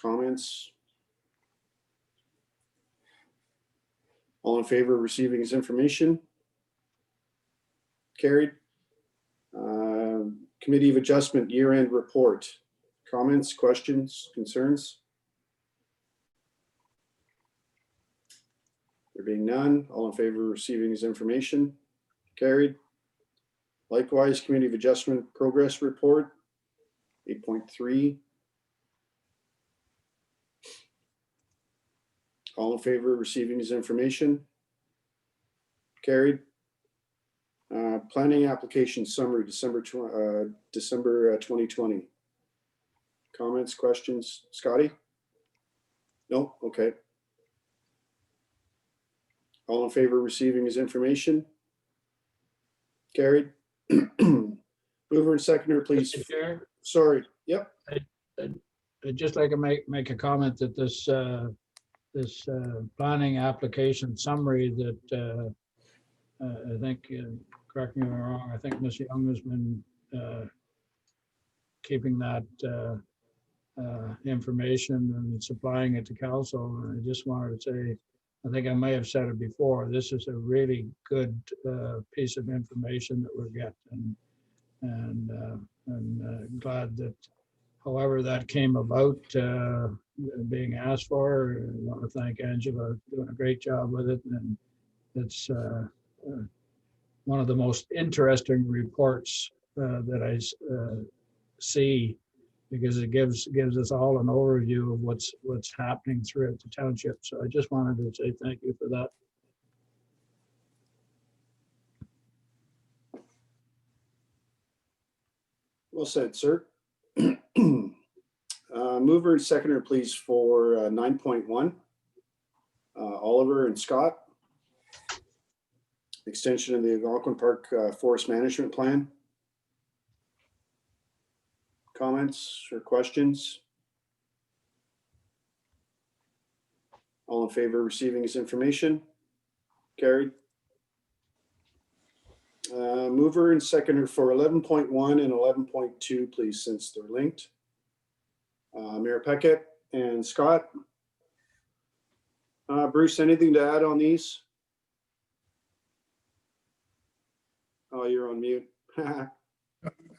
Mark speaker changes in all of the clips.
Speaker 1: Comments? All in favor of receiving his information? Carried. Committee of Adjustment year-end report. Comments, questions, concerns? There being none, all in favor of receiving his information? Carried. Likewise, Committee of Adjustment progress report, 8.3. All in favor of receiving his information? Carried. Planning application summary, December 2020. Comments, questions? Scotty? No? Okay. All in favor of receiving his information? Carried. Mover and seconder, please.
Speaker 2: Mr. Chair,
Speaker 1: Sorry. Yep.
Speaker 2: I'd just like to make a comment that this planning application summary that I think, correct me if I'm wrong, I think Ms. Young has been keeping that information and supplying it to council. And I just wanted to say, I think I may have said it before, this is a really good piece of information that we're getting. And I'm glad that however that came about being asked for. I want to thank Angela for doing a great job with it. And it's one of the most interesting reports that I see, because it gives us all an overview of what's happening throughout the township. So I just wanted to say thank you for that.
Speaker 1: Well said, sir. Mover and seconder, please, for 9.1. Oliver and Scott. Extension of the Algonquin Park Forest Management Plan. Comments or questions? All in favor of receiving his information? Carried. Mover and seconder for 11.1 and 11.2, please, since they're linked. Mayor Peckett and Scott. Bruce, anything to add on these? Oh, you're on mute.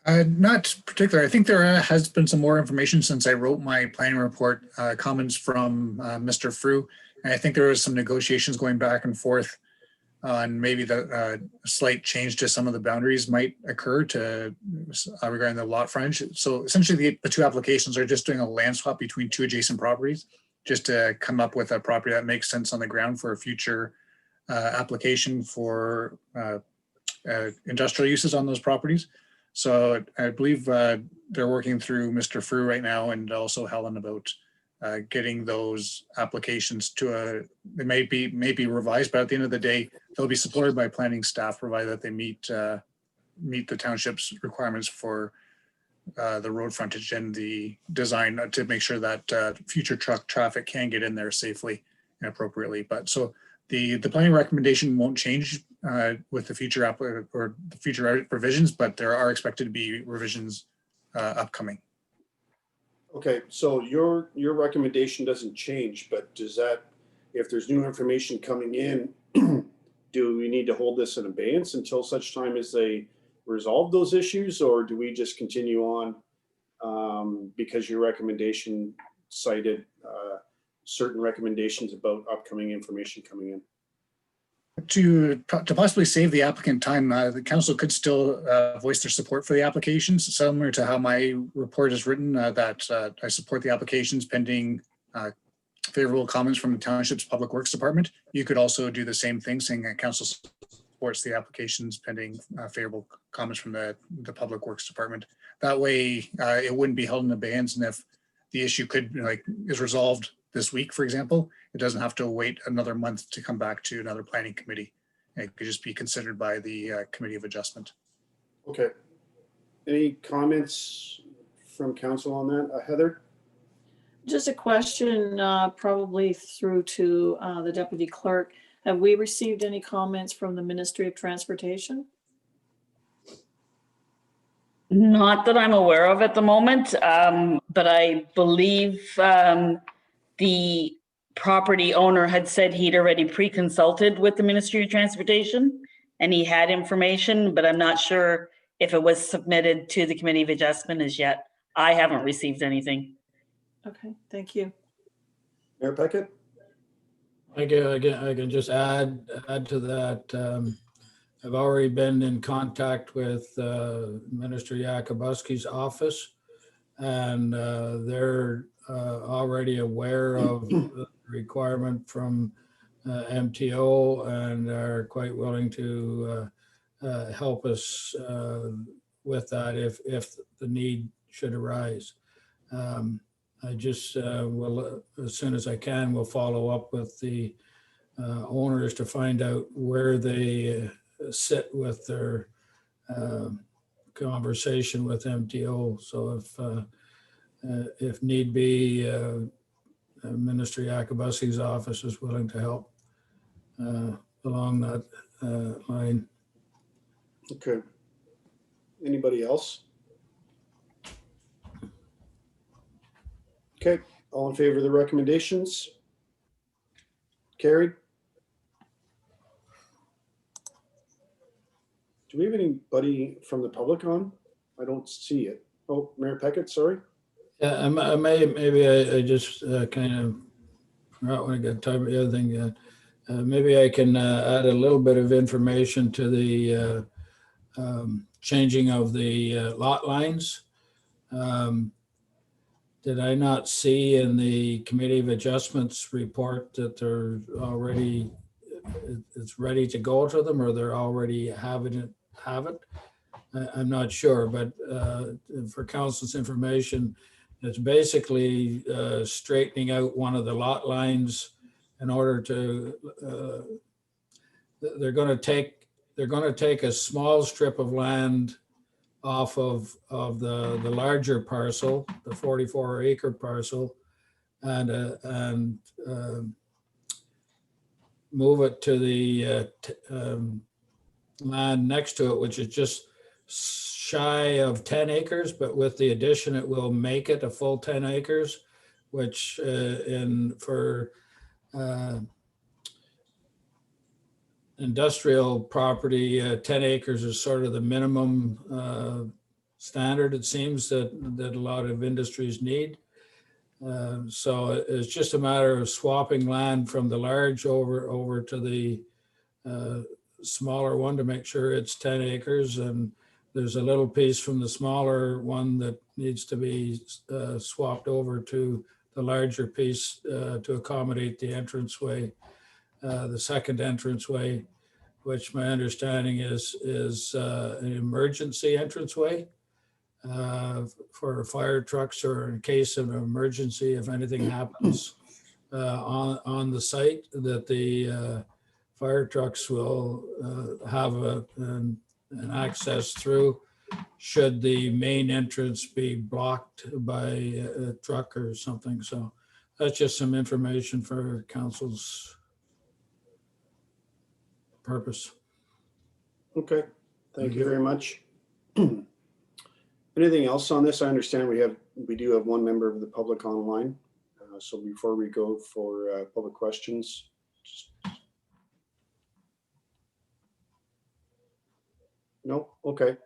Speaker 3: Not particular. I think there has been some more information since I wrote my planning report, comments from Mr. Frew. And I think there was some negotiations going back and forth on maybe the slight change to some of the boundaries might occur to regarding the lot frontage. So essentially the two applications are just doing a land swap between two adjacent properties, just to come up with a property that makes sense on the ground for a future application for industrial uses on those properties. So I believe they're working through Mr. Frew right now, and also Helen, about getting those applications to they may be revised, but at the end of the day, they'll be supported by planning staff, provided that they meet the township's requirements for the road frontage and the design to make sure that future truck traffic can get in there safely and appropriately. But so the planning recommendation won't change with the future or the future revisions, but there are expected to be revisions upcoming.
Speaker 1: Okay, so your recommendation doesn't change, but does that, if there's new information coming in, do we need to hold this in abeyance until such time as they resolve those issues, or do we just continue on because your recommendation cited certain recommendations about upcoming information coming in?
Speaker 3: To possibly save the applicant time, the council could still voice their support for the applications, similar to how my report is written, that I support the applications pending favorable comments from the township's public works department. You could also do the same thing, saying that council supports the applications pending favorable comments from the public works department. That way it wouldn't be held in abeyance, and if the issue is resolved this week, for example, it doesn't have to wait another month to come back to another planning committee. It could just be considered by the Committee of Adjustment.
Speaker 1: Okay. Any comments from council on that? Heather?
Speaker 4: Just a question, probably through to the Deputy Clerk. Have we received any comments from the Ministry of Transportation?
Speaker 5: Not that I'm aware of at the moment, but I believe the property owner had said he'd already pre-consulted with the Ministry of Transportation and he had information, but I'm not sure if it was submitted to the Committee of Adjustment as yet. I haven't received anything.
Speaker 4: Okay, thank you.
Speaker 1: Mayor Peckett?
Speaker 2: I can just add to that. I've already been in contact with Minister Yakubuski's office, and they're already aware of the requirement from MTO and are quite willing to help us with that if the need should arise. I just will, as soon as I can, will follow up with the owners to find out where they sit with their conversation with MTO. So if need be, Minister Yakubuski's office is willing to help along that line.
Speaker 1: Okay. Anybody else? Okay, all in favor of the recommendations? Carried. Do we have anybody from the public on? I don't see it. Oh, Mayor Peckett, sorry.
Speaker 2: Yeah, maybe I just kind of forgot when I got time for the other thing. Maybe I can add a little bit of information to the changing of the lot lines. Did I not see in the Committee of Adjustments report that they're already, it's ready to go to them, or they're already have it? I'm not sure, but for council's information, it's basically straightening out one of the lot lines in order to, they're going to take a small strip of land off of the larger parcel, the 44-acre parcel, and move it to the land next to it, which is just shy of 10 acres, but with the addition, it will make it a full 10 acres, which for industrial property, 10 acres is sort of the minimum standard, it seems, that a lot of industries need. So it's just a matter of swapping land from the large over to the smaller one to make sure it's 10 acres. And there's a little piece from the smaller one that needs to be swapped over to the larger piece to accommodate the entranceway. The second entranceway, which my understanding is an emergency entranceway for fire trucks, or in case of an emergency, if anything happens on the site, that the fire trucks will have an access through should the main entrance be blocked by a truck or something. So that's just some information for council's purpose.
Speaker 1: Okay, thank you very much. Anything else on this? I understand we do have one member of the public online. So before we go for public questions, no, okay.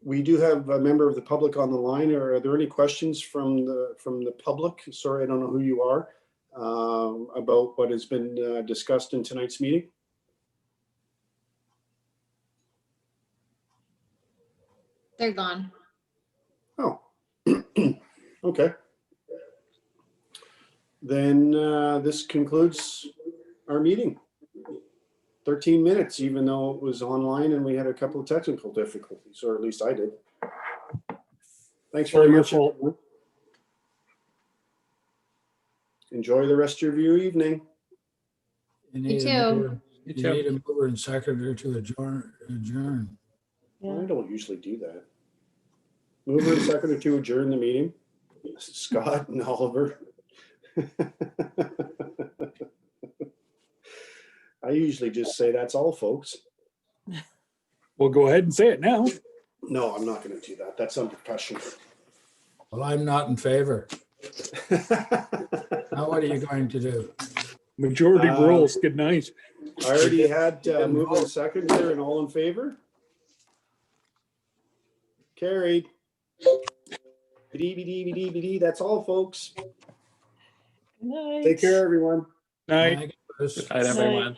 Speaker 1: We do have a member of the public on the line. Are there any questions from the public? Sorry, I don't know who you are, about what has been discussed in tonight's meeting.
Speaker 6: They're gone.
Speaker 1: Oh, okay. Then this concludes our meeting. 13 minutes, even though it was online and we had a couple of technical difficulties, or at least I did. Thanks very much. Enjoy the rest of your evening.
Speaker 6: You too.
Speaker 2: You need a mover and seconder to adjourn.
Speaker 1: I don't usually do that. Mover and seconder to adjourn the meeting. Scott and Oliver. I usually just say that's all, folks.
Speaker 7: We'll go ahead and say it now.
Speaker 1: No, I'm not gonna do that. That's unprofessional.
Speaker 2: Well, I'm not in favor. Now what are you going to do?
Speaker 7: Majority
Speaker 1: Uh,
Speaker 7: rules, good night.
Speaker 1: I already had move and second there, and all in favor? Carried. Bidee, that's all, folks. Take care, everyone.
Speaker 7: Night.
Speaker 2: Thank you, Bruce.
Speaker 8: Good night, everyone.